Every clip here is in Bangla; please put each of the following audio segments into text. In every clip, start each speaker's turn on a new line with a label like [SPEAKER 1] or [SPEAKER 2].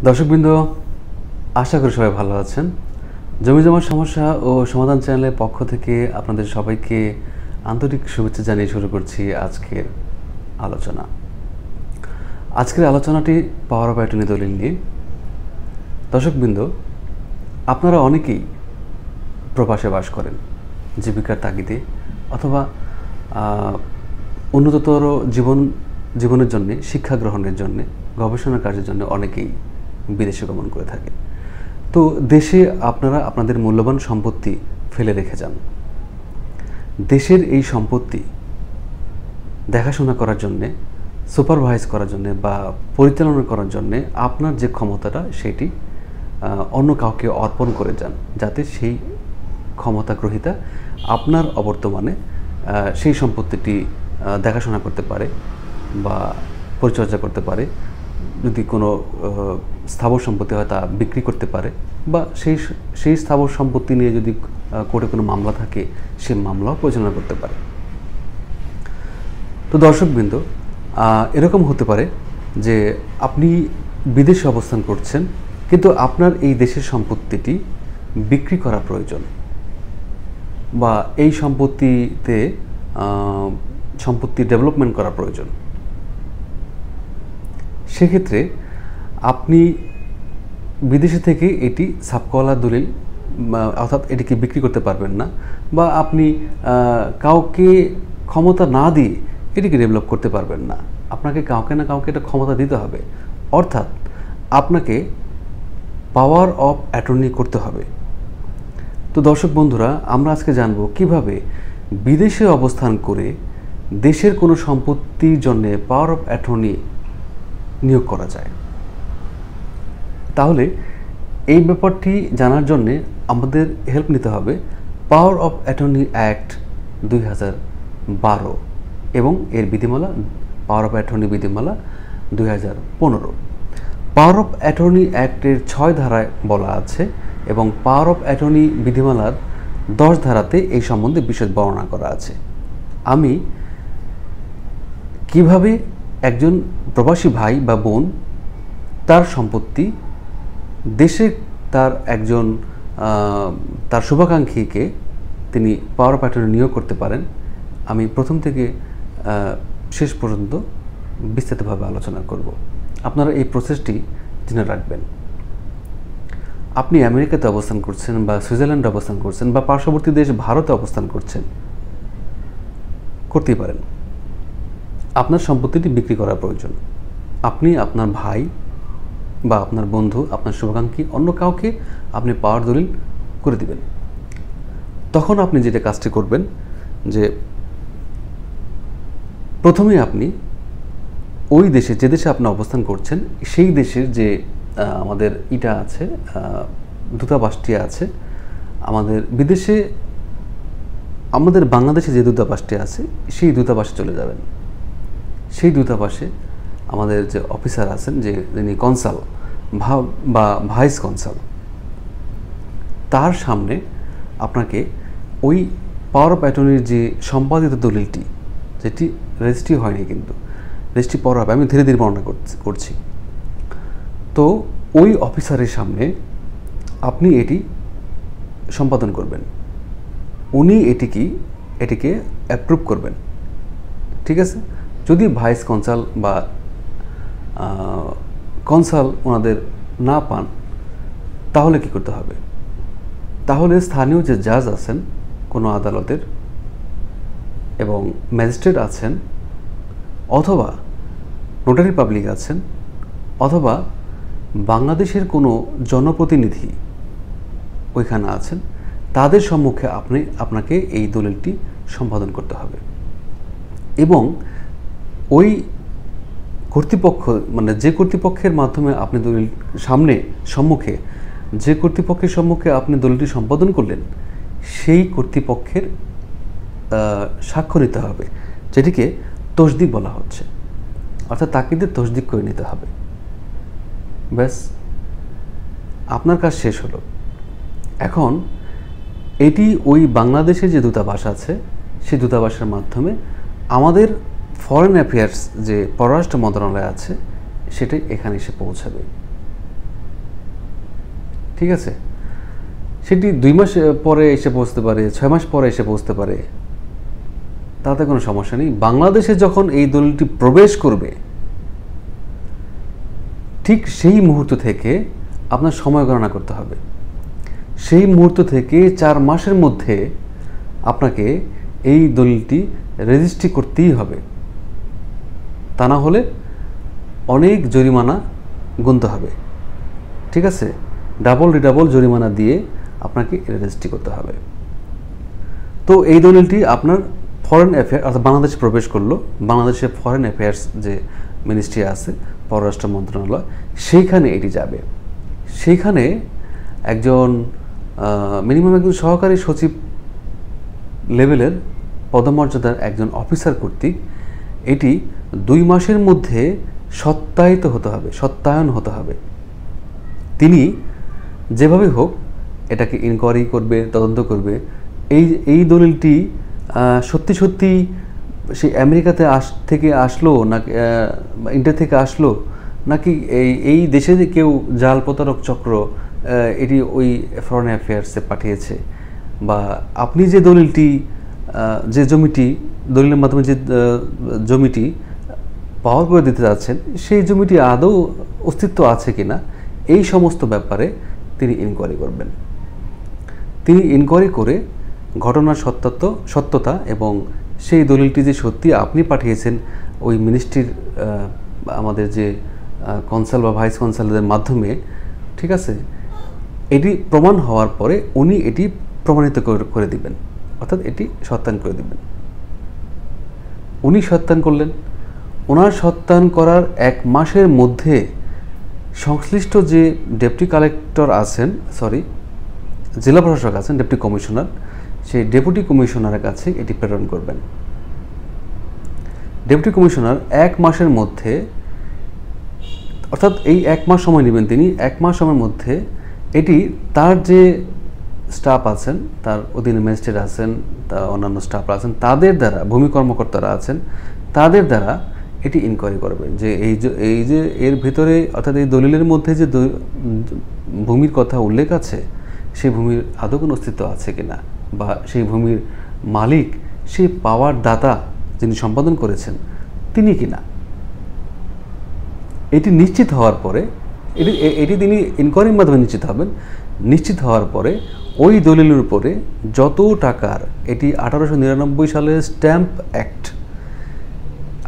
[SPEAKER 1] দর্শকবৃন্দ, আশা করি সবাই ভালো আছেন। জমিজমার সমস্যা ও সমাধান চ্যানেলের পক্ষ থেকে আপনাদের সবাইকে আন্তরিক শুভেচ্ছা জানিয়ে শুরু করছি আজকের আলোচনা। আজকের আলোচনাটি পাওয়ার অফ অ্যাটর্নি দলিল নিয়ে। দর্শকবৃন্দ, আপনারা অনেকেই প্রবাসে বাস করেন জীবিকার তাগিদে অথবা উন্নততর জীবনের জন্যে, শিক্ষা গ্রহণের জন্যে, গবেষণা কাজের জন্য অনেকেই বিদেশে গমন করে থাকে। তো দেশে আপনারা আপনাদের মূল্যবান সম্পত্তি ফেলে রেখে যান। দেশের এই সম্পত্তি দেখাশোনা করার জন্যে, সুপারভাইজ করার জন্যে বা পরিচালনা করার জন্যে আপনার যে ক্ষমতাটা সেটি অন্য কাউকে অর্পণ করে যান, যাতে সেই ক্ষমতা গ্রহীতা আপনার অবর্তমানে সেই সম্পত্তিটি দেখাশোনা করতে পারে বা পরিচর্যা করতে পারে। যদি কোনো স্থাবর সম্পত্তি হয় তা বিক্রি করতে পারে, বা সেই স্থাবর সম্পত্তি নিয়ে যদি কোর্টে কোনো মামলা থাকে সেই মামলাও পরিচালনা করতে পারে। তো দর্শকবৃন্দ, এরকম হতে পারে যে আপনি বিদেশে অবস্থান করছেন, কিন্তু আপনার এই দেশের সম্পত্তিটি বিক্রি করা প্রয়োজন, বা এই সম্পত্তি ডেভেলপমেন্ট করা প্রয়োজন। সেক্ষেত্রে আপনি বিদেশে থেকে এটি সাবকওয়ালা দলিল অর্থাৎ এটিকে বিক্রি করতে পারবেন না, বা আপনি কাউকে ক্ষমতা না দিয়ে এটিকে ডেভেলপ করতে পারবেন না। আপনাকে কাউকে না কাউকে এটা ক্ষমতা দিতে হবে, অর্থাৎ আপনাকে পাওয়ার অফ অ্যাটর্নি করতে হবে। তো দর্শক বন্ধুরা, আমরা আজকে জানব কিভাবে বিদেশে অবস্থান করে দেশের কোনো সম্পত্তির জন্য পাওয়ার অফ অ্যাটর্নি নিয়োগ করা যায়। তাহলে এই ব্যাপারটি জানার জন্যে আমাদের হেল্প নিতে হবে পাওয়ার অফ অ্যাটর্নি অ্যাক্ট 2012 এবং এর বিধিমালা পাওয়ার অফ অ্যাটর্নি বিধিমালা 2015। পাওয়ার অফ অ্যাটর্নি অ্যাক্টের 6 ধারায় বলা আছে এবং পাওয়ার অফ অ্যাটর্নি বিধিমালার 10 ধারাতে এই সম্বন্ধে বিশদ বর্ণনা করা আছে। আমি কিভাবে একজন প্রবাসী ভাই বা বোন তার সম্পত্তি দেশে তার শুভাকাঙ্ক্ষীকে তিনি পাওয়ার অফ অ্যাটর্নি নিয়োগ করতে পারেন, আমি প্রথম থেকে শেষ পর্যন্ত বিস্তারিতভাবে আলোচনা করব। আপনারা এই প্রসেসটি জেনে রাখবেন। আপনি আমেরিকাতে অবস্থান করছেন, বা সুইজারল্যান্ডে অবস্থান করছেন, বা পার্শ্ববর্তী দেশ ভারতে অবস্থান করতেই পারেন। আপনার সম্পত্তিটি বিক্রি করা প্রয়োজন। আপনি আপনার ভাই বা আপনার বন্ধু, আপনার শুভাকাঙ্ক্ষী, অন্য কাউকে আপনি পাওয়ার দলিল করে দিবেন। তখন আপনি যেটা কাজটি করবেন যে প্রথমে আপনি ওই দেশে, যে দেশে আপনি অবস্থান করছেন সেই দেশের যে আমাদের আছে দূতাবাসটি আছে, আমাদের বাংলাদেশে যে দূতাবাসটি আছে সেই দূতাবাসে চলে যাবেন। সেই দূতাবাসে আমাদের যে অফিসার আছেন, যিনি কনসাল বা ভাইস কনসাল, তার সামনে আপনাকে ওই পাওয়ার অফ অ্যাটর্নির যে সম্পাদিত দলিলটি, যেটি রেজিস্ট্রি হয়নি কিন্তু রেজিস্ট্রি পর হবে, আমি ধীরে ধীরে বর্ণনা করছি। তো ওই অফিসারের সামনে আপনি এটি সম্পাদন করবেন। উনি এটিকে অ্যাপ্রুভ করবেন, ঠিক আছে? যদি ভাইস কনসাল বা কনসাল ওনাদের না পান, তাহলে কি করতে হবে? তাহলে স্থানীয় যে জাজ আছেন কোনো আদালতের এবং ম্যাজিস্ট্রেট আছেন, অথবা নোটারি পাবলিক আছেন, অথবা বাংলাদেশের কোনো জনপ্রতিনিধি ওইখানে আছেন, তাদের সম্মুখে আপনাকে এই দলিলটি সম্পাদন করতে হবে। এবং ওই কর্তৃপক্ষ, মানে যে কর্তৃপক্ষের মাধ্যমে আপনি যে কর্তৃপক্ষের সম্মুখে আপনি দলিলটি সম্পাদন করলেন, সেই কর্তৃপক্ষের সাক্ষ্য নিতে হবে, যেটিকে তসদিক বলা হচ্ছে। অর্থাৎ তাকিদে তসদিক করে নিতে হবে। ব্যাস, আপনার কাজ শেষ হলো। এখন এটি ওই বাংলাদেশে যে দূতাবাস আছে সেই দূতাবাসের মাধ্যমে আমাদের ফরেন অ্যাফেয়ার্স যে পররাষ্ট্র মন্ত্রণালয় আছে সেটাই এখানে এসে পৌঁছাবে। ঠিক আছে, সেটি 2 মাস পরে এসে পৌঁছতে পারে, 6 মাস পরে এসে পৌঁছতে পারে, তাতে কোনো সমস্যা নেই। বাংলাদেশে যখন এই দলিলটি প্রবেশ করবে ঠিক সেই মুহূর্ত থেকে আপনার সময় গণনা করতে হবে। সেই মুহূর্ত থেকে 4 মাসের মধ্যে আপনাকে এই দলিলটি রেজিস্ট্রি করতেই হবে, তা না হলে অনেক জরিমানা গুনতে হবে। ঠিক আছে, ডাবল রিডাবল জরিমানা দিয়ে আপনাকে রেজিস্ট্রি করতে হবে। তো এই দলিলটি আপনার ফরেন অ্যাফেয়ার অর্থাৎ বাংলাদেশে প্রবেশ করলো, বাংলাদেশে ফরেন অ্যাফেয়ার্স যে মিনিস্ট্রি আছে, পররাষ্ট্র মন্ত্রণালয়, সেইখানে এটি যাবে। সেইখানে একজন মিনিমাম একজন সহকারী সচিব লেভেলের পদমর্যাদার একজন অফিসার কর্তৃক এটি 2 মাসের মধ্যে সত্যায়ন হতে হবে। তিনি যেভাবে হোক এটাকে ইনকোয়ারি করবে, তদন্ত করবে। এই দলিলটি সত্যি সত্যি সেই আমেরিকাতে থেকে আসলো নাকি ইন্ডিয়া থেকে আসলো, নাকি এই দেশে যে কেউ জাল প্রতারক চক্র এটি ওই ফরেন অ্যাফেয়ার্সে পাঠিয়েছে, বা আপনি যে দলিলটি যে জমিটি দলিলের মাধ্যমে যে জমিটি পাওয়ার করে দিতে যাচ্ছেন সেই জমিটি আদৌ অস্তিত্ব আছে কিনা, এই সমস্ত ব্যাপারে তিনি ইনকোয়ারি করবেন। তিনি ইনকোয়ারি করে ঘটনার সত্যতা এবং সেই দলিলটি যে সত্যি আপনি পাঠিয়েছেন ওই মিনিস্ট্রির আমাদের যে কনসাল বা ভাইস কনসালদের মাধ্যমে, ঠিক আছে, এটি প্রমাণ হওয়ার পরে উনি এটি প্রমাণিত করে দিবেন, অর্থাৎ এটি সত্যায়ন করে দিবেন। উনি সত্যায়ন করলেন, ওনার সত্যায়ন করার 1 মাসের মধ্যে সংশ্লিষ্ট যে ডেপুটি কালেক্টর আছেন, জেলা প্রশাসক আছেন, ডেপুটি কমিশনার, সেই ডেপুটি কমিশনারের কাছে এটি প্রেরণ করবেন। ডেপুটি কমিশনার 1 মাসের মধ্যে, অর্থাৎ এই 1 মাস সময় নেবেন তিনি, 1 মাস সময়ের মধ্যে এটি তার যে স্টাফ আছেন, তার অধীনে ম্যাজিস্ট্রেট আছেন, তার অন্যান্য স্টাফরা আছেন, তাদের দ্বারা, ভূমি কর্মকর্তারা আছেন, তাদের দ্বারা এটি ইনকোয়ারি করবেন যে এই যে এর ভিতরে অর্থাৎ এই দলিলের মধ্যে যে ভূমির কথা উল্লেখ আছে সেই ভূমির আদৌ কোনো অস্তিত্ব আছে কিনা, বা সেই ভূমির মালিক সেই পাওয়ার দাতা যিনি সম্পাদন করেছেন তিনি কিনা। এটি নিশ্চিত হওয়ার পরে এটি তিনি ইনকোয়ারির মাধ্যমে নিশ্চিত হবেন। নিশ্চিত হওয়ার পরে ওই দলিলের উপরে যত টাকার, এটি 1899 সালের স্ট্যাম্প অ্যাক্ট,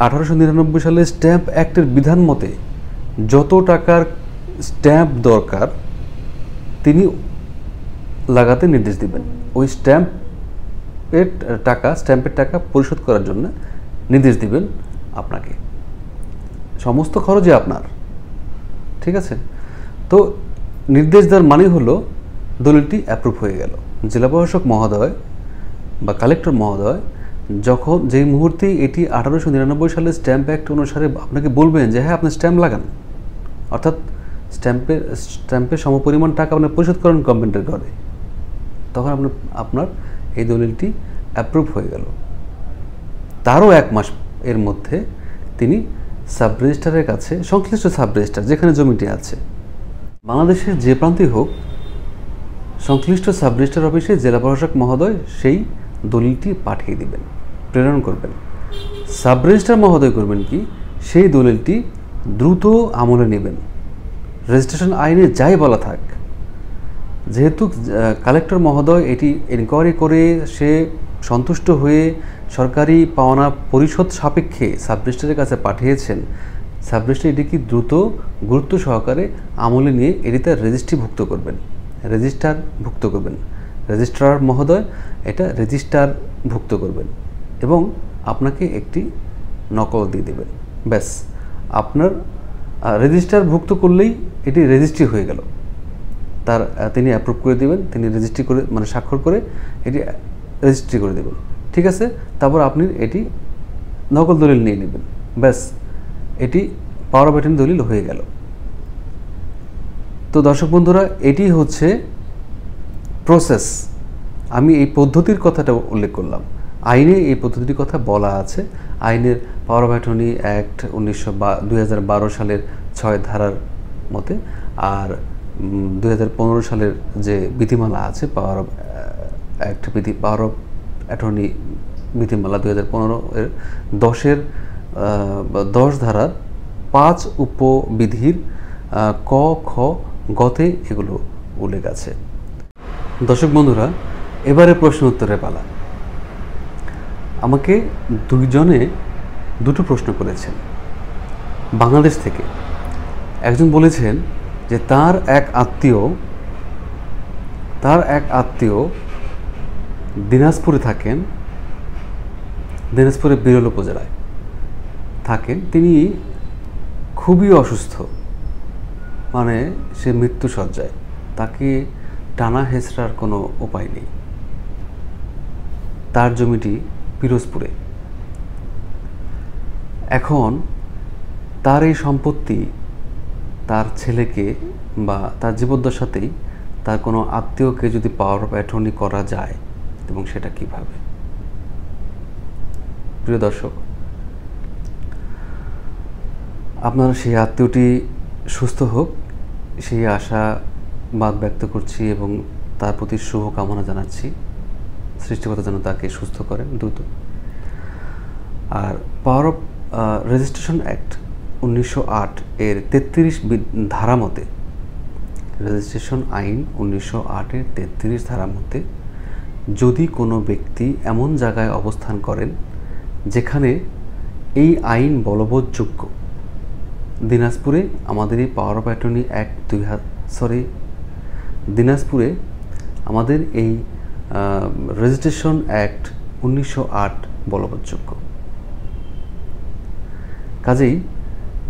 [SPEAKER 1] 1899 সালের স্ট্যাম্প অ্যাক্টের বিধান মতে যত টাকার স্ট্যাম্প দরকার তিনি লাগাতে নির্দেশ দিবেন। ওই স্ট্যাম্পের টাকা পরিশোধ করার জন্য নির্দেশ দিবেন আপনাকে। সমস্ত খরচই আপনার, ঠিক আছে। তো নির্দেশ দেওয়ার মানে হলো দলিলটি অ্যাপ্রুভ হয়ে গেল। জেলা প্রশাসক মহোদয় বা কালেক্টর মহোদয় যখন যেই মুহূর্তে এটি 1899 সালের স্ট্যাম্প অ্যাক্ট অনুসারে আপনাকে বলবেন যে হ্যাঁ আপনি স্ট্যাম্প লাগান, অর্থাৎ স্ট্যাম্পের সমপরিমাণ টাকা আপনি পরিশোধ করেন গভর্নমেন্টের ঘরে, তখন আপনার এই দলিলটি অ্যাপ্রুভ হয়ে গেল। তারও 1 মাস এর মধ্যে তিনি সাব রেজিস্ট্রারের কাছে, সংশ্লিষ্ট সাব রেজিস্ট্রার যেখানে জমিটি আছে, বাংলাদেশের যে প্রান্তেই হোক, সংশ্লিষ্ট সাব রেজিস্ট্রার অফিসে জেলা প্রশাসক মহোদয় সেই দলিলটি পাঠিয়ে দিবেন, প্রেরণ করবেন। সাব রেজিস্ট্রার মহোদয় করবেন কি, সেই দলিলটি দ্রুত আমলে নেবেন। রেজিস্ট্রেশন আইনে যাই বলা থাক, যেহেতু কালেক্টর মহোদয় এটি ইনকোয়ারি করে সে সন্তুষ্ট হয়ে সরকারি পাওনা পরিশোধ সাপেক্ষে সাব রেজিস্ট্রারের কাছে পাঠিয়েছেন, সাব রেজিস্ট্রার এটিকে দ্রুত গুরুত্ব সহকারে আমলে নিয়ে এটিতে রেজিস্ট্রার ভুক্ত করবেন। রেজিস্ট্রার মহোদয় এটা ভুক্ত করবেন এবং আপনাকে একটি নকল দিয়ে দেবেন। ব্যাস, আপনার ভুক্ত করলেই এটি রেজিস্ট্রি হয়ে গেল। তিনি অ্যাপ্রুভ করে দেবেন, তিনি রেজিস্ট্রি করে মানে স্বাক্ষর করে এটি রেজিস্ট্রি করে দেবেন, ঠিক আছে। তারপর আপনি এটি নকল দলিল নিয়ে নেবেন, ব্যাস এটি পাওয়ার অফ অ্যাটর্নি দলিল হয়ে গেল। তো দর্শক বন্ধুরা, এটি হচ্ছে প্রসেস। আমি এই পদ্ধতির কথাটা উল্লেখ করলাম, আইনে এই পদ্ধতির কথা বলা আছে, আইনের পাওয়ার অফ অ্যাটর্নি অ্যাক্ট 2012 সালের 6 ধারার মতে। আর 2015 সালের যে বিধিমালা আছে পাওয়ার অফ অ্যাটর্নি বিধিমালা 2015 এর 10 ধারার 5 উপবিধির ক খ গতে এগুলো উল্লেখ আছে। দর্শক বন্ধুরা, এবারে প্রশ্ন উত্তরের পালা। আমাকে দুইজনে দুটো প্রশ্ন করেছেন বাংলাদেশ থেকে। একজন বলেছেন যে তার এক আত্মীয় দিনাজপুরে থাকেন, দিনাজপুরের বিরল উপজেলায় থাকেন। তিনি খুবই অসুস্থ, মানে সে মৃত্যুশয্যায়, তাকে টানা হেঁচড়ার কোনো উপায় নেই। তার জমিটি পিরোজপুরে। এখন তার এই সম্পত্তি তার ছেলেকে বা তার জীবদ্দশাতেই তার কোনো আত্মীয়কে যদি পাওয়ার অফ অ্যাটর্নি করা যায়, এবং সেটা কিভাবে? প্রিয় দর্শক, আপনার সেই আত্মীয়টি সুস্থ হোক সেই আশাবাদ ব্যক্ত করছি এবং তার প্রতি শুভকামনা জানাচ্ছি। সৃষ্টিকর্তা যেন তাকে সুস্থ করেন দ্রুত। আর পাওয়ার অফ রেজিস্ট্রেশন অ্যাক্ট 1908 এর 33 ধারা মতে, রেজিস্ট্রেশন আইন 1908 এর 33 ধারা মতে, যদি কোনো ব্যক্তি এমন জায়গায় অবস্থান করেন যেখানে এই আইন বলবৎযোগ্য, দিনাজপুরে আমাদের এই পাওয়ার অফ অ্যাটর্নি অ্যাক্ট দিনাজপুরে আমাদের এই রেজিস্ট্রেশন অ্যাক্ট 1908 বলবৎযোগ্য। কাজেই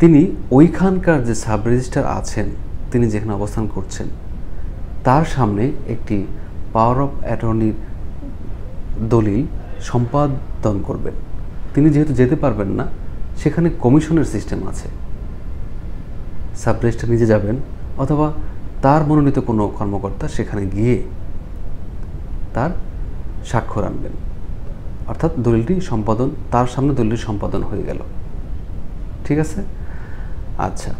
[SPEAKER 1] তিনি ওইখানকার যে সাব রেজিস্ট্রার আছেন, তিনি যেখানে অবস্থান করছেন, তার সামনে একটি পাওয়ার অফ অ্যাটর্নির দলিল সম্পাদন করবেন। তিনি যেহেতু যেতে পারবেন না, সেখানে কমিশনের সিস্টেম আছে। সাব রেজিস্ট্রার নিজে যাবেন অথবা তার মনোনীত কোনো কর্মকর্তা সেখানে গিয়ে তার স্বাক্ষর আনবেন, অর্থাৎ দলিলটি সম্পাদন, তার সামনে দলিলটি সম্পাদন হয়ে গেল। ঠিক আছে? আচ্ছা,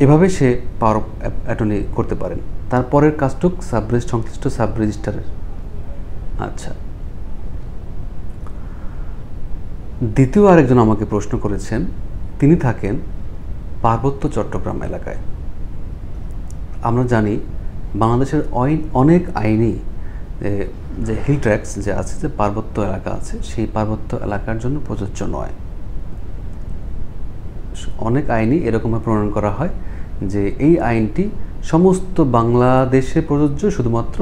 [SPEAKER 1] এভাবে সে পাওয়ার অফ অ্যাটর্নি করতে পারেন। তারপরের কাজটুক সংশ্লিষ্ট সাব রেজিস্ট্রারের। আচ্ছা, দ্বিতীয় আরেকজন আমাকে প্রশ্ন করেছেন, তিনি থাকেন পার্বত্য চট্টগ্রাম এলাকায়। আমরা জানি বাংলাদেশের অনেক আইনই যে হিল ট্র্যাক্স যে আছে, যে পার্বত্য এলাকা আছে, সেই পার্বত্য এলাকার জন্য প্রযোজ্য নয়। অনেক আইনই এরকমভাবে প্রণয়ন করা হয় যে এই আইনটি সমস্ত বাংলাদেশে প্রযোজ্য শুধুমাত্র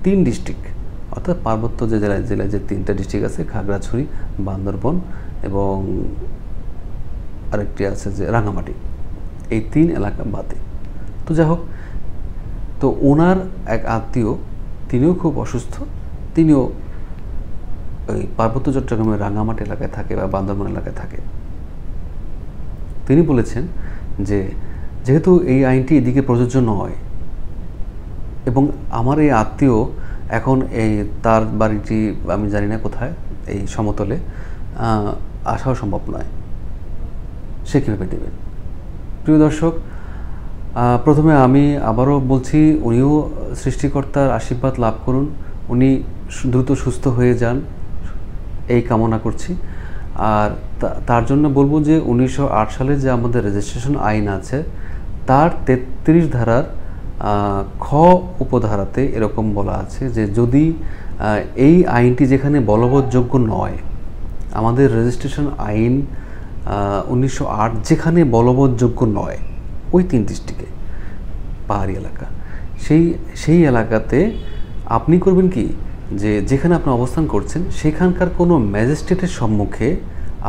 [SPEAKER 1] 3 ডিস্ট্রিক্ট, অর্থাৎ পার্বত্য যে জেলায় যে 3টা ডিস্ট্রিক্ট আছে, খাগড়াছড়ি, বান্দরবন এবং আরেকটি আছে যে রাঙামাটি, এই 3 এলাকা বাদে। তো যাই হোক, তো ওনার এক আত্মীয়, তিনিও খুব অসুস্থ, তিনিও ওই পার্বত্য চট্টগ্রামের রাঙামাটি এলাকায় থাকে বা বান্দরবন এলাকায় থাকে। তিনি বলেছেন যে যেহেতু এই আইনটি এদিকে প্রযোজ্য নয় এবং আমার এই আত্মীয় এখন তার বাড়িটি আমি জানি না কোথায়, এই সমতলে আসাও সম্ভব নয়, সে কীভাবে দেবেন? প্রিয় দর্শক, প্রথমে আমি আবারও বলছি, উনিও সৃষ্টিকর্তার আশীর্বাদ লাভ করুন, উনি দ্রুত সুস্থ হয়ে যান, এই কামনা করছি। আর তার জন্য বলবো যে 1908 সালে যে আমাদের রেজিস্ট্রেশন আইন আছে, তার 33 ধারার খ উপধারাতে এরকম বলা আছে যে যদি এই আইনটি যেখানে বলবৎযোগ্য নয়, আমাদের রেজিস্ট্রেশন আইন 1908 যেখানে বলবৎযোগ্য নয়, ওই 3 ডিস্ট্রিক্টে পাহাড়ি এলাকা, সেই এলাকাতে আপনি করবেন কি, যে যেখানে আপনি অবস্থান করছেন সেখানকার কোনো ম্যাজিস্ট্রেটের সম্মুখে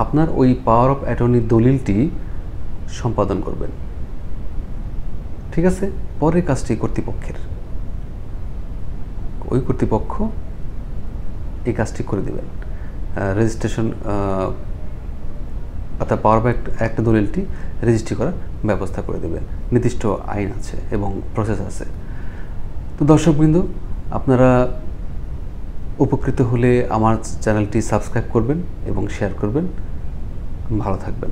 [SPEAKER 1] আপনার ওই পাওয়ার অফ অ্যাটর্নির দলিলটি সম্পাদন করবেন। ঠিক আছে? পরের কাজটি কর্তৃপক্ষের, ওই কর্তৃপক্ষ এই কাজটি করে দেবেন। রেজিস্ট্রেশন অর্থাৎ পাওয়ার অফ অ্যাক্ট দলিলটি রেজিস্ট্রি করার ব্যবস্থা করে দেবেন। নির্দিষ্ট আইন আছে এবং প্রসেস আছে। তো দর্শকবৃন্দ, আপনারা উপকৃত হলে আমার চ্যানেলটি সাবস্ক্রাইব করবেন এবং শেয়ার করবেন। ভালো থাকবেন।